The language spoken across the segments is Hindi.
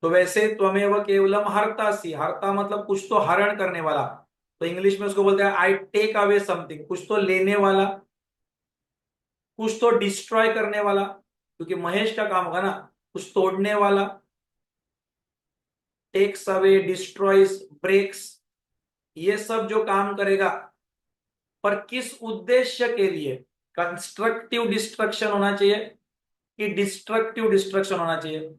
तो वैसे त्वमेव केवलम हर्तासी, हर्ता मतलब कुछ तो हरण करने वाला। तो इंग्लिश में उसको बोलते हैं आई टेक अवे समथिंग, कुछ तो लेने वाला, कुछ तो डिस्ट्रॉय करने वाला, क्योंकि महेश का काम होगा ना, कुछ तोड़ने वाला। टेक्स अवे, डिस्ट्रॉयज, ब्रेक्स, ये सब जो काम करेगा, पर किस उद्देश्य के लिए? कंस्ट्रक्टिव डिस्ट्रक्शन होना चाहिए कि डिस्ट्रक्टिव डिस्ट्रक्शन होना चाहिए?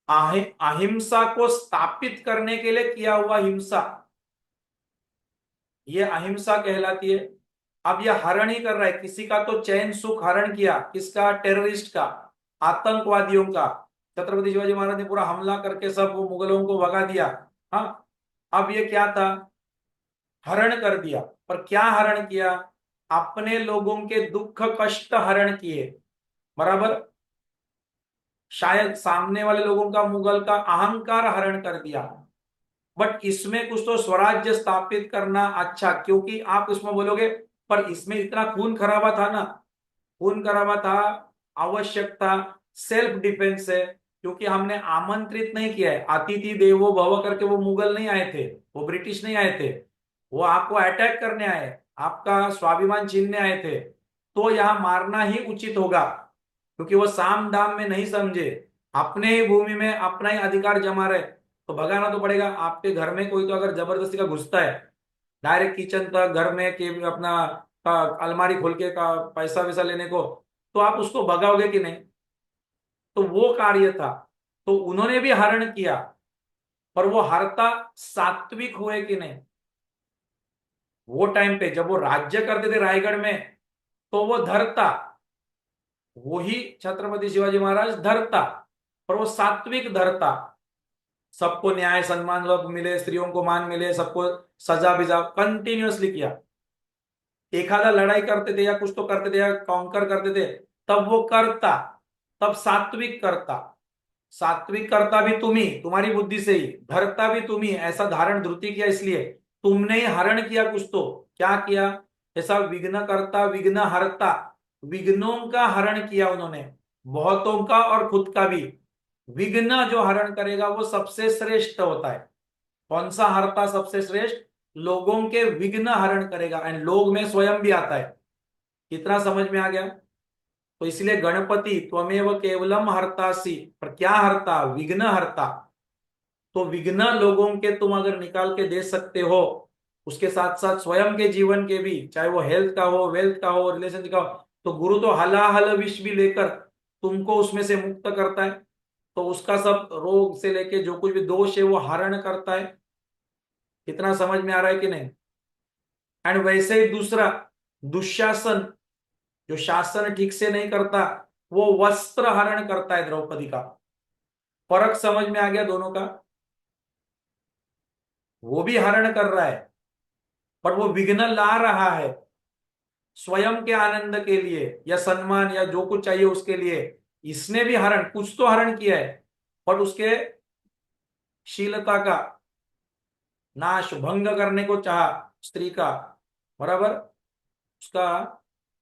अहिंसा को स्थापित करने के लिए किया हुआ हिंसा, ये अहिंसा कहलाती है। अब ये हरण ही कर रहा है, किसी का तो चैन सुख हरण किया, किसका? टेररिस्ट का, आतंकवादियों का। छत्रपति शिवाजी महाराज ने पूरा हमला करके सब वो मुगलों को भगा दिया। हाँ, अब ये क्या था? हरण कर दिया। पर क्या हरण किया? अपने लोगों के दुख कष्ट हरण किए, बराबर। शायद सामने वाले लोगों का, मुगल का अहंकार हरण कर दिया। बट इसमें कुछ तो स्वराज्य स्थापित करना अच्छा, क्योंकि आप इसमें बोलोगे पर इसमें इतना खून खराबा था ना, खून खराबा था, आवश्यकता, सेल्फ डिफेंस है। क्योंकि हमने आमंत्रित नहीं किया है, अतिथि देवो भव करके वो मुगल नहीं आए थे, वो ब्रिटिश नहीं आए थे, वो आपको अटैक करने आए, आपका स्वाभिमान छीनने आए थे। तो यहां मारना ही उचित होगा, क्योंकि वो साम दाम में नहीं समझे, अपने ही भूमि में अपना ही अधिकार जमा रहे, तो भगाना तो पड़ेगा। आपके घर में कोई तो अगर जबरदस्ती का घुसता है डायरेक्ट किचन तक, घर में कि अपना अलमारी खोल के का पैसा वैसा लेने को, तो आप उसको भगाओगे कि नहीं? तो वो कार्य था। तो उन्होंने भी हरण किया, पर वो हरता सात्विक हुए कि नहीं? वो टाइम पे जब वो राज्य करते थे रायगढ़ में, तो वो धरता, वही छत्रपति शिवाजी महाराज धरता, पर वो सात्विक धरता। सबको न्याय सम्मान सब मिले, स्त्रियों को मान मिले, सबको सजा बिजा कंटिन्यूअसली किया। एखादा लड़ाई करते थे या कुछ तो करते थे या कॉन्कर करते थे, तब वो करता, तब सात्विक करता। सात्विक करता भी तुम ही, तुम्हारी बुद्धि से ही, धरता भी तुम ही, ऐसा धारण धृति किया, इसलिए तुमने ही हरण किया कुछ तो। क्या किया? ऐसा विघ्न करता, विघ्न हरता, विघ्नों का हरण किया उन्होंने, बहुतों का और खुद का भी। विघ्न जो हरण करेगा वो सबसे श्रेष्ठ होता है। कौन सा हरता सबसे श्रेष्ठ? लोगों के विघ्न हरण करेगा, एंड लोग में स्वयं भी आता है। कितना समझ में आ गया? तो इसलिए गणपति त्वमेव केवलम हरतासी, पर क्या हरता? विघ्न हरता। तो विघ्न लोगों के तुम अगर निकाल के दे सकते हो, उसके साथ साथ स्वयं के जीवन के भी, चाहे वो हेल्थ का हो, वेल्थ का हो, रिलेशनशिप का हो, तो गुरु तो हलाहल विष भी लेकर तुमको उसमें से मुक्त करता है। तो उसका सब रोग से लेके जो कुछ भी दोष है वो हरण करता है। कितना समझ में आ रहा है कि नहीं? एंड वैसे ही दूसरा, दुशासन, जो शासन ठीक से नहीं करता, वो वस्त्र हरण करता है द्रौपदी का। फर्क समझ में आ गया दोनों का? वो भी हरण कर रहा है, पर वो विघ्न ला रहा है स्वयं के आनंद के लिए या सम्मान या जो कुछ चाहिए उसके लिए। इसने भी हरण, कुछ तो हरण किया है, बट उसके शीलता का नाश, भंग करने को चाहा स्त्री का, बराबर। उसका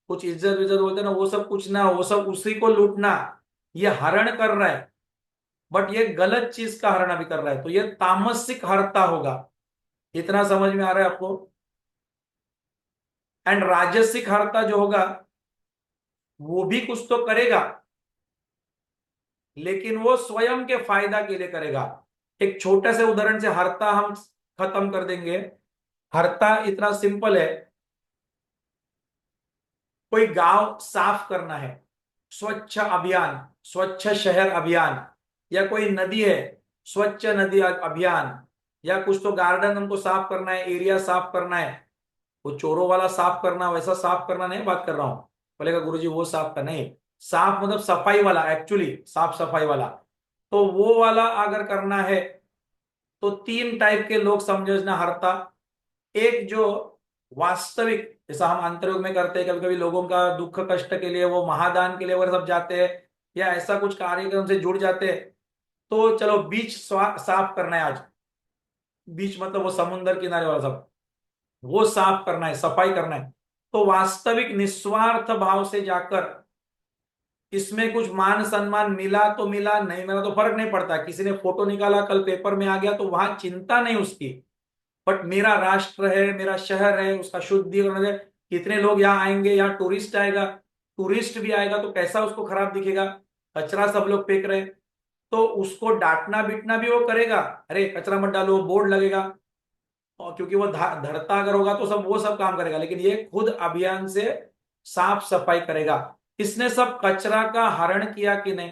कुछ इज्जत विज्जत बोलते हैं ना, वो सब कुछ ना, वो सब उसी को लूटना, ये हरण कर रहा है। बट ये गलत चीज का हरण अभी कर रहा है, तो ये तामसिक हरता होगा। इतना समझ में आ रहा है आपको? एंड राजसिक हरता जो होगा, वो भी कुछ तो करेगा, लेकिन वो स्वयं के फायदा के लिए करेगा। एक छोटे से उदाहरण से हरता हम खत्म कर देंगे। हरता इतना सिंपल है, कोई गांव साफ करना है, स्वच्छ अभियान, स्वच्छ शहर अभियान, या कोई नदी है, स्वच्छ नदी अभियान, या कुछ तो गार्डन हमको साफ करना है, एरिया साफ करना है। वो चोरों वाला साफ करना, वैसा साफ करना नहीं बात कर रहा हूं। बोलेगा गुरुजी वो साफ का नहीं, साफ मतलब सफाई वाला, एक्चुअली साफ सफाई वाला। तो वो वाला अगर करना है, तो तीन टाइप के लोग समझना हरता। एक जो वास्तविक, जैसा हम अंतर्युग में करते हैं, कभी कभी लोगों का दुख कष्ट के लिए वो महादान के लिए वगैरह सब जाते हैं, या ऐसा कुछ कार्यक्रम से जुड़ जाते हैं। तो चलो बीच साफ करना है आज, बीच मतलब वो समुन्द्र किनारे वाला सब, वो साफ करना है, सफाई करना है। तो वास्तविक निस्वार्थ भाव से जाकर इसमें कुछ मान सम्मान मिला तो मिला, नहीं मिला तो फर्क नहीं पड़ता। किसी ने फोटो निकाला, कल पेपर में आ गया, तो वहां चिंता नहीं उसकी। बट मेरा राष्ट्र है, मेरा शहर है, उसका शुद्धिकरण है, कितने लोग यहाँ आएंगे, यहाँ टूरिस्ट आएगा, टूरिस्ट भी आएगा तो कैसा उसको खराब दिखेगा, कचरा सब लोग फेंक रहे, तो उसको डांटना बीटना भी वो करेगा, अरे कचरा मत डालो, बोर्ड लगेगा, और क्योंकि वो धरता अगर होगा तो सब वो सब काम करेगा, लेकिन ये खुद अभियान से साफ सफाई करेगा। इसने सब कचरा का हरण किया कि नहीं?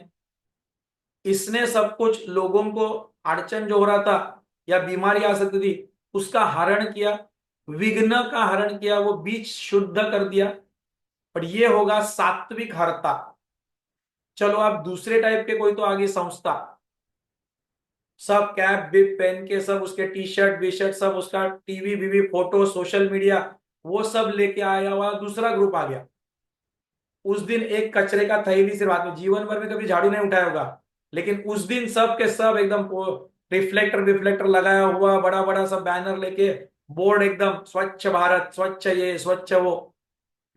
इसने सब कुछ लोगों को अड़चन जो हो रहा था या बीमारी आ सकती थी उसका हरण किया, विघ्न का हरण किया, वो बीच शुद्ध कर दिया। पर ये होगा सात्विक हरता। चलो आप दूसरे टाइप के कोई तो आगे संस्था, सब कैप बिप पहन के, सब उसके टी शर्ट बी शर्ट, सब उसका टीवी बीवी फोटो सोशल मीडिया वो सब लेके आया हुआ दूसरा ग्रुप आ गया। उस दिन एक कचरे का थैली सिर्फ हाथ में, जीवन भर में कभी झाड़ू नहीं उठाया होगा, लेकिन उस दिन सब के सब एकदम रिफ्लेक्टर विफ्लेक्टर लगाया हुआ, बड़ा बड़ा सब बैनर लेके, बोर्ड एकदम स्वच्छ भारत, स्वच्छ ये स्वच्छ वो।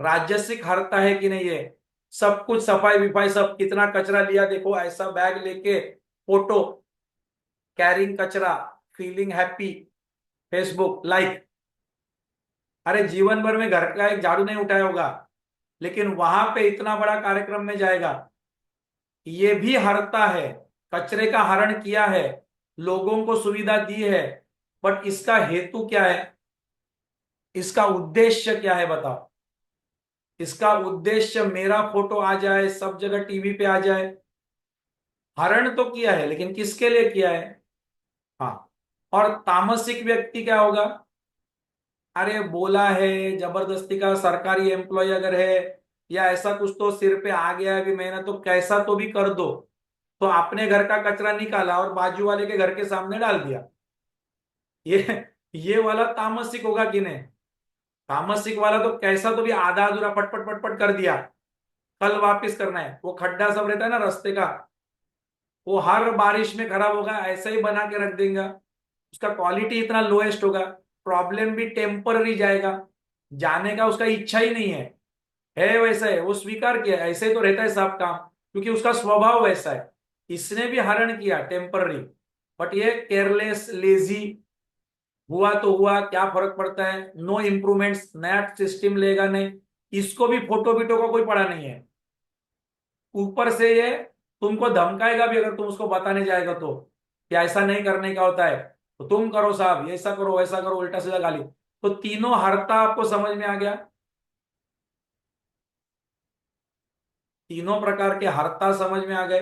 राजस्विक हरता है कि नहीं? ये सब कुछ सफाई विफाई, सब कितना कचरा लिया देखो, ऐसा बैग लेके फोटो, कैरिंग कचरा, फीलिंग हैप्पी, फेसबुक लाइक। अरे जीवन भर में घर का एक झाड़ू नहीं उठाया होगा, लेकिन वहां पे इतना बड़ा कार्यक्रम में जाएगा। ये भी हरता है, कचरे का हरण किया है, लोगों को सुविधा दी है, बट इसका हेतु क्या है, इसका उद्देश्य क्या है बताओ? इसका उद्देश्य मेरा फोटो आ जाए, सब जगह टीवी पे आ जाए। हरण तो किया है, लेकिन किसके लिए किया है? हाँ। और तामसिक व्यक्ति क्या होगा? अरे बोला है जबरदस्ती का, सरकारी एम्प्लॉय अगर है या ऐसा कुछ तो सिर पे आ गया है भी महीना, तो कैसा तो भी कर दो, तो अपने घर का कचरा निकाला और बाजू वाले के घर के सामने डाल दिया। ये वाला तामसिक होगा कि नहीं? तामसिक वाला तो कैसा तो भी आधा अधूरा पटपट पटपट कर दिया, कल वापस करना है। वो खड्डा सब रहता है ना रास्ते का, वो हर बारिश में खराब होगा, ऐसा ही बना के रख देंगे, उसका क्वालिटी इतना लोएस्ट होगा, प्रॉब्लम भी टेम्पररी जाएगा, जाने का उसका इच्छा ही नहीं है वैसा है, वो स्वीकार किया, ऐसे ही तो रहता है सब काम, क्योंकि उसका स्वभाव वैसा है। इसने भी हरण किया टेम्पररी, बट ये केयरलेस लेजी हुआ तो हुआ, क्या फर्क पड़ता है, नो इंप्रूवमेंट्स, नया सिस्टम लेगा नहीं, इसको भी फोटो बीटो का कोई पड़ा नहीं है। ऊपर से ये तुमको धमकाएगा भी अगर तुम उसको बताने जाएगा तो, कि ऐसा नहीं करने का होता है, तो तुम करो साहब, ऐसा करो वैसा करो, उल्टा सीधा गाली। तो तीनों हरता आपको समझ में आ गया? तीनों प्रकार के हरता समझ में आ गए?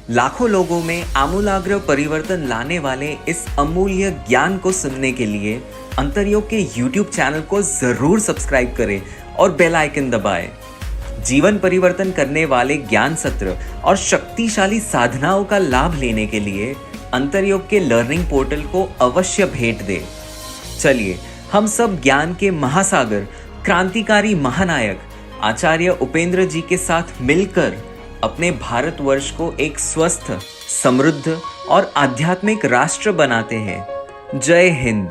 लाखों लोगों में आमूलाग्र परिवर्तन लाने वाले इस अमूल्य ज्ञान को सुनने के लिए अंतरयोग के YouTube चैनल को जरूर सब्सक्राइब करें और बेल आइकन दबाएं। जीवन परिवर्तन करने वाले ज्ञान सत्र और शक्तिशाली साधनाओं का लाभ लेने के लिए अंतरयोग के लर्निंग पोर्टल को अवश्य भेंट दें। चलिए हम सब ज्ञान के महासागर, क्रांतिकारी महानायक आचार्य उपेंद्र जी के साथ मिलकर अपने भारतवर्ष को एक स्वस्थ, समृद्ध और आध्यात्मिक राष्ट्र बनाते हैं। जय हिंद।